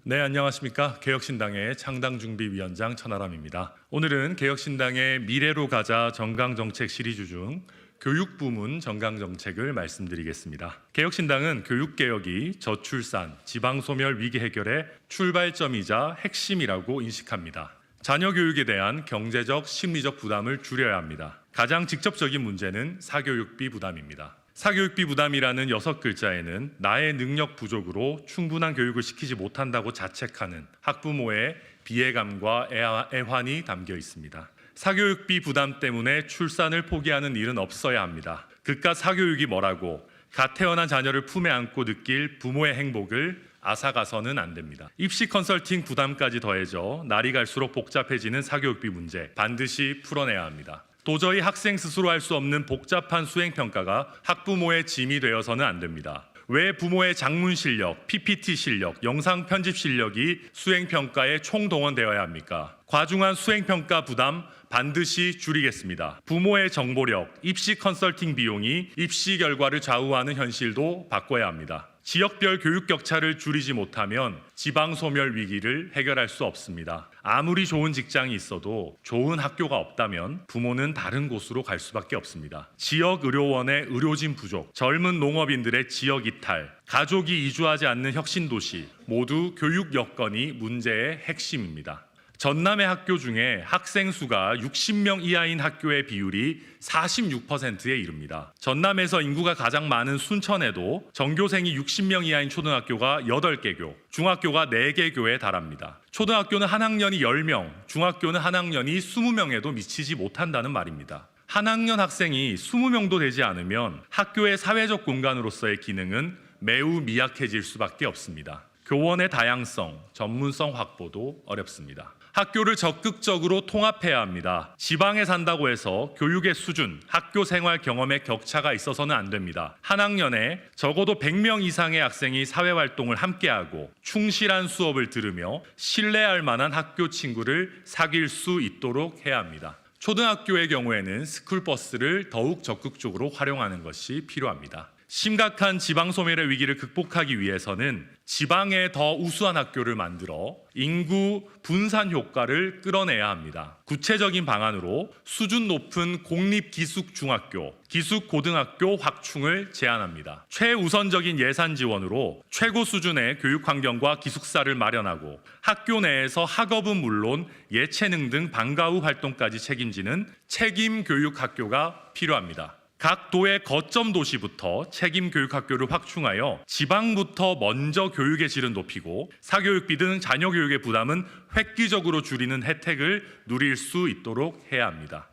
네, 안녕하십니까. 개혁신당의 창당준비위원장 천하람입니다. 오늘은 개혁신당의 미래로 가자 정강정책 시리즈 중 교육부문 정강정책을 말씀드리겠습니다. 개혁신당은 교육개혁이 저출산, 지방소멸 위기 해결의 출발점이자 핵심이라고 인식합니다. 자녀 교육에 대한 경제적, 심리적 부담을 줄여야 합니다. 가장 직접적인 문제는 사교육비 부담입니다. 사교육비 부담이라는 6글자에는 나의 능력 부족으로 충분한 교육을 시키지 못한다고 자책하는 학부모의 비애감과 애환이 담겨 있습니다. 사교육비 부담 때문에 출산을 포기하는 일은 없어야 합니다. 그깟 사교육이 뭐라고 갓 태어난 자녀를 품에 안고 느낄 부모의 행복을 앗아가서는 안 됩니다. 입시 컨설팅 부담까지 더해져 날이 갈수록 복잡해지는 사교육비 문제 반드시 풀어내야 합니다. 도저히 학생 스스로 할 수 없는 복잡한 수행평가가 학부모의 짐이 되어서는 안 됩니다. 왜 부모의 작문 실력, PPT 실력, 영상 편집 실력이 수행평가에 총동원되어야 합니까? 과중한 수행평가 부담 반드시 줄이겠습니다. 부모의 정보력, 입시 컨설팅 비용이 입시 결과를 좌우하는 현실도 바꿔야 합니다. 지역별 교육 격차를 줄이지 못하면 지방 소멸 위기를 해결할 수 없습니다. 아무리 좋은 직장이 있어도 좋은 학교가 없다면 부모는 다른 곳으로 갈 수밖에 없습니다. 지역 의료원의 의료진 부족, 젊은 농업인들의 지역 이탈, 가족이 이주하지 않는 혁신도시 모두 교육 여건이 문제의 핵심입니다. 전남의 학교 중에 학생 수가 60명 이하인 학교의 비율이 46%에 이릅니다. 전남에서 인구가 가장 많은 순천에도 전교생이 60명 이하인 초등학교가 8개 교, 중학교가 4개 교에 달합니다. 초등학교는 한 학년이 10명, 중학교는 한 학년이 20명에도 미치지 못한다는 말입니다. 한 학년 학생이 20명도 되지 않으면 학교의 사회적 공간으로서의 기능은 매우 미약해질 수밖에 없습니다. 교원의 다양성, 전문성 확보도 어렵습니다. 학교를 적극적으로 통합해야 합니다. 지방에 산다고 해서 교육의 수준, 학교 생활 경험의 격차가 있어서는 안 됩니다. 한 학년에 적어도 100명 이상의 학생이 사회활동을 함께하고 충실한 수업을 들으며 신뢰할 만한 학교 친구를 사귈 수 있도록 해야 합니다. 초등학교의 경우에는 스쿨버스를 더욱 적극적으로 활용하는 것이 필요합니다. 심각한 지방 소멸의 위기를 극복하기 위해서는 지방에 더 우수한 학교를 만들어 인구 분산 효과를 끌어내야 합니다. 구체적인 방안으로 수준 높은 공립기숙중학교, 기숙고등학교 확충을 제안합니다. 최우선적인 예산 지원으로 최고 수준의 교육 환경과 기숙사를 마련하고 학교 내에서 학업은 물론 예체능 등 방과 후 활동까지 책임지는 책임교육학교가 필요합니다. 각 도의 거점 도시부터 책임교육학교를 확충하여 지방부터 먼저 교육의 질은 높이고 사교육비 등 자녀 교육의 부담은 획기적으로 줄이는 혜택을 누릴 수 있도록 해야 합니다.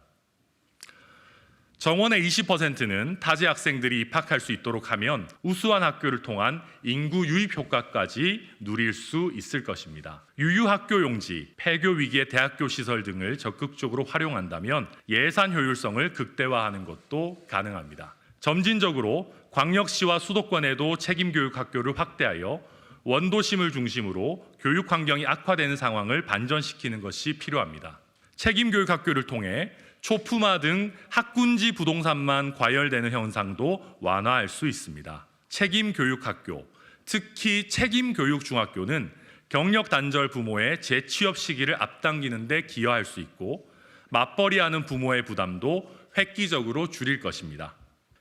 정원의 20%는 타지 학생들이 입학할 수 있도록 하면 우수한 학교를 통한 인구 유입 효과까지 누릴 수 있을 것입니다. 유휴학교 용지, 폐교 위기의 대학교 시설 등을 적극적으로 활용한다면 예산 효율성을 극대화하는 것도 가능합니다. 점진적으로 광역시와 수도권에도 책임교육학교를 확대하여 원도심을 중심으로 교육 환경이 악화되는 상황을 반전시키는 것이 필요합니다. 책임교육학교를 통해 초품화 등 학군지 부동산만 과열되는 현상도 완화할 수 있습니다. 책임교육학교, 특히 책임교육중학교는 경력 단절 부모의 재취업 시기를 앞당기는 데 기여할 수 있고 맞벌이하는 부모의 부담도 획기적으로 줄일 것입니다.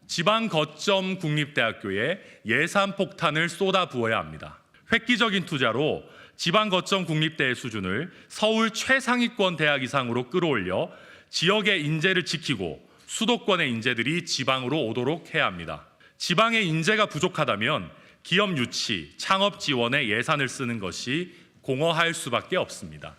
지방 거점 국립대학교에 예산 폭탄을 쏟아부어야 합니다. 획기적인 투자로 지방 거점 국립대의 수준을 서울 최상위권 대학 이상으로 끌어올려 지역의 인재를 지키고 수도권의 인재들이 지방으로 오도록 해야 합니다. 지방의 인재가 부족하다면 기업 유치, 창업 지원에 예산을 쓰는 것이 공허할 수밖에 없습니다.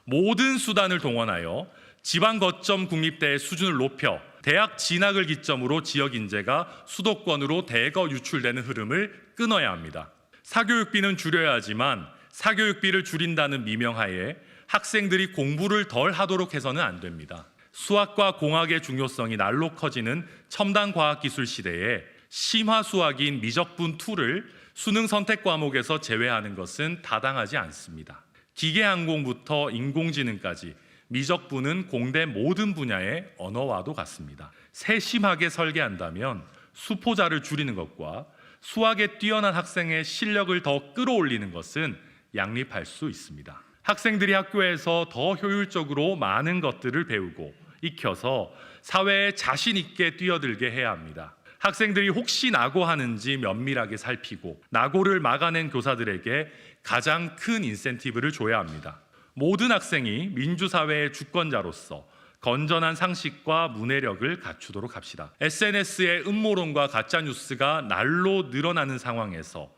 모든 수단을 동원하여 지방 거점 국립대의 수준을 높여 대학 진학을 기점으로 지역 인재가 수도권으로 대거 유출되는 흐름을 끊어야 합니다. 사교육비는 줄여야 하지만 사교육비를 줄인다는 미명하에 학생들이 공부를 덜 하도록 해서는 안 됩니다. 수학과 공학의 중요성이 날로 커지는 첨단 과학기술 시대에 심화수학인 미적분 2를 수능 선택 과목에서 제외하는 것은 타당하지 않습니다. 기계항공부터 인공지능까지 미적분은 공대 모든 분야의 언어와도 같습니다. 세심하게 설계한다면 수포자를 줄이는 것과 수학에 뛰어난 학생의 실력을 더 끌어올리는 것은 양립할 수 있습니다. 학생들이 학교에서 더 효율적으로 많은 것들을 배우고 익혀서 사회에 자신 있게 뛰어들게 해야 합니다. 학생들이 혹시 낙오하는지 면밀하게 살피고 낙오를 막아낸 교사들에게 가장 큰 인센티브를 줘야 합니다. 모든 학생이 민주사회의 주권자로서 건전한 상식과 문해력을 갖추도록 합시다. SNS의 음모론과 가짜뉴스가 날로 늘어나는 상황에서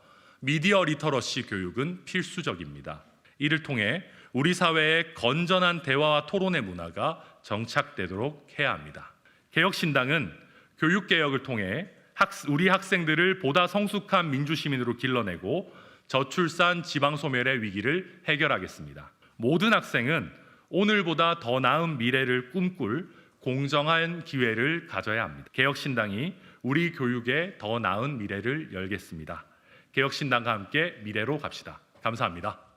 미디어 리터러시 교육은 필수적입니다. 이를 통해 우리 사회의 건전한 대화와 토론의 문화가 정착되도록 해야 합니다. 개혁신당은 교육개혁을 통해 우리 학생들을 보다 성숙한 민주시민으로 길러내고 저출산 지방소멸의 위기를 해결하겠습니다. 모든 학생은 오늘보다 더 나은 미래를 꿈꿀 공정한 기회를 가져야 합니다. 개혁신당이 우리 교육에 더 나은 미래를 열겠습니다. 개혁신당과 함께 미래로 갑시다. 감사합니다.